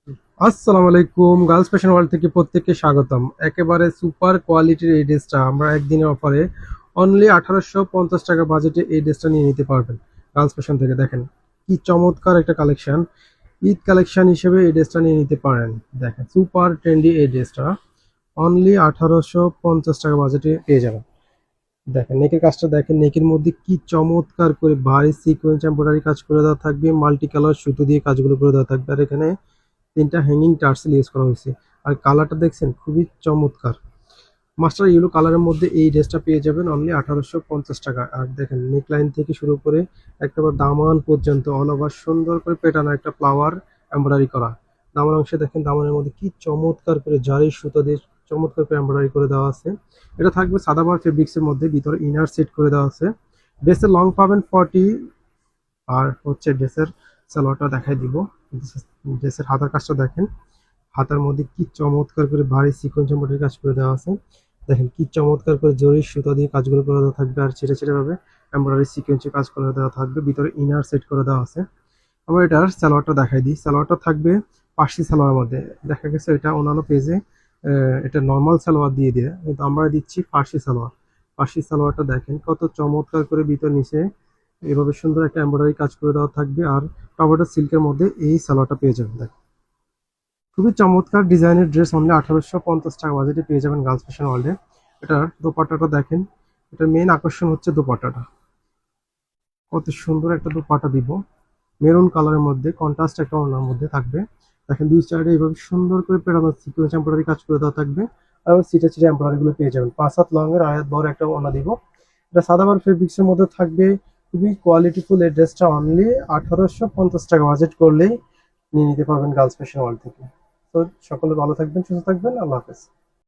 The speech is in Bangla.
আসসালামু আলাইকুম, গার্লস ফ্যাশন ওয়ার্ল্ড থেকে প্রত্যেককে স্বাগতম। একেবারে সুপার কোয়ালিটির এই ড্রেসটা আমরা একদিনের অফারে অনলি 1850 টাকা বাজেটে এই ড্রেসটা নিয়ে নিতে পারবেন গার্লস ফ্যাশন থেকে। দেখেন কি চমৎকার একটা কালেকশন, ঈদ কালেকশন হিসেবে এই ড্রেসটা নিয়ে নিতে পারেন। দেখেন সুপার ট্রেন্ডি এই ড্রেসটা অনলি 1850 টাকা বাজেটে পেয়ে যাবেন। দেখেন নেকের কাজটা, দেখেন নেকের মধ্যে কি চমৎকার করে ভারী সিকোয়েন্স এমব্রয়ডারি কাজ করে দেওয়া থাকবে, মাল্টি কালার সুতো দিয়ে কাজগুলো করে দেওয়া থাকবে। আর এখানে তিনটা হ্যাঙ্গিং টার্সেল ইউজ করা হয়েছে। আর কালারটা দেখছেন খুবই চমৎকার, মাস্টার ইয়েলো কালারের মধ্যে এই ড্রেসটা পেয়ে যাবেন অনলি 1850 টাকা। আর দেখেন নেক লাইন থেকে শুরু করে একেবারে দামান পর্যন্ত অল ওভার সুন্দর করে পেটানো একটা ফ্লাওয়ার এমব্রয়ডারি করা। দামান অংশে দেখেন দামানের মধ্যে কি চমৎকার করে জারি সুতো দিয়ে চমৎকার করে এমব্রয়ডারি করে দেওয়া আছে। এটা থাকবে সাদাবার ফেব্রিক্স এর মধ্যে, ভিতরে ইনার সেট করে দেওয়া আছে। ড্রেসের লং পাবেন 40। আর হচ্ছে ড্রেসের সালোয়ারটা দেখাই দিব। ড্রেসের হাতার কাজটা দেখেন, হাতার মধ্যে কি চমৎকার করে ভারী সিকোয়েন্স এমব্রয়ডারি কাজ করে দেওয়া আছে। দেখেন কি চমৎকার করে জরির সুতা দিয়ে কাজগুলো করে দেওয়া থাকবে, আর ছেড়ে ছেড়ে ভাবে এমব্রয়ডারি সিকোয়েন্সে কাজ করে দেওয়া থাকবে। ভিতরে ইনার সেট করে দেওয়া আছে। আবার এটার সালোয়ারটা দেখাই দিই। সালোয়ারটা থাকবে পার্সি সালোয়ারের মধ্যে। দেখা গেছে এটা অন্যান্য পেজে এটা নর্মাল সালোয়ার দিয়ে দিয়ে, কিন্তু আমরা দিচ্ছি ফার্সি সালোয়ার। ফার্সি সালোয়ারটা দেখেন কত চমৎকার করে ভিতর নিচে এভাবে সুন্দর একটা এমব্রয়ডারি কাজ করে দেওয়া থাকবে। আর টমেটো সিল্কের মধ্যে এই সালোয়ারটা পেয়ে যাবেন। দেখেন খুবই চমৎকার ডিজাইনের ড্রেস অনলি 1850 টাকা বাজেটে পেয়ে যাবেন গার্লস ফ্যাশন ওয়ার্ল্ডে। এটার দোপাট্টাটা দেখেন, এটার মেইন আকর্ষণ হচ্ছে দোপাট্টাটা। কত সুন্দর একটা দোপাট্টা দিব, মেরুন কালারের মধ্যে কন্ট্রাস্ট একটা ওড়নার মধ্যে থাকবে। দেখেন দুই সাইডে এইভাবে সুন্দর করে পেটানো সিকোয়েন্স এমব্রয়ডারি কাজ করে দেওয়া থাকবে। আর সিটে সিটে এমব্রয়ডারি গুলো পেয়ে যাবেন। 5 হাত লং এর আয়াত বড় একটা ওড়না দিব। এটা সাদাবার ফেব্রিক্স এর মধ্যে থাকবে। খুবই কোয়ালিটিফুল এই ড্রেসটা অনলি 1850 টাকা বাজেট করলেই নিয়ে নিতে পারবেন গার্লস ফ্যাশন ওয়ার্ল্ড থেকে। তো সকলে ভালো থাকবেন, সুস্থ থাকবেন, আল্লাহ হাফেজ।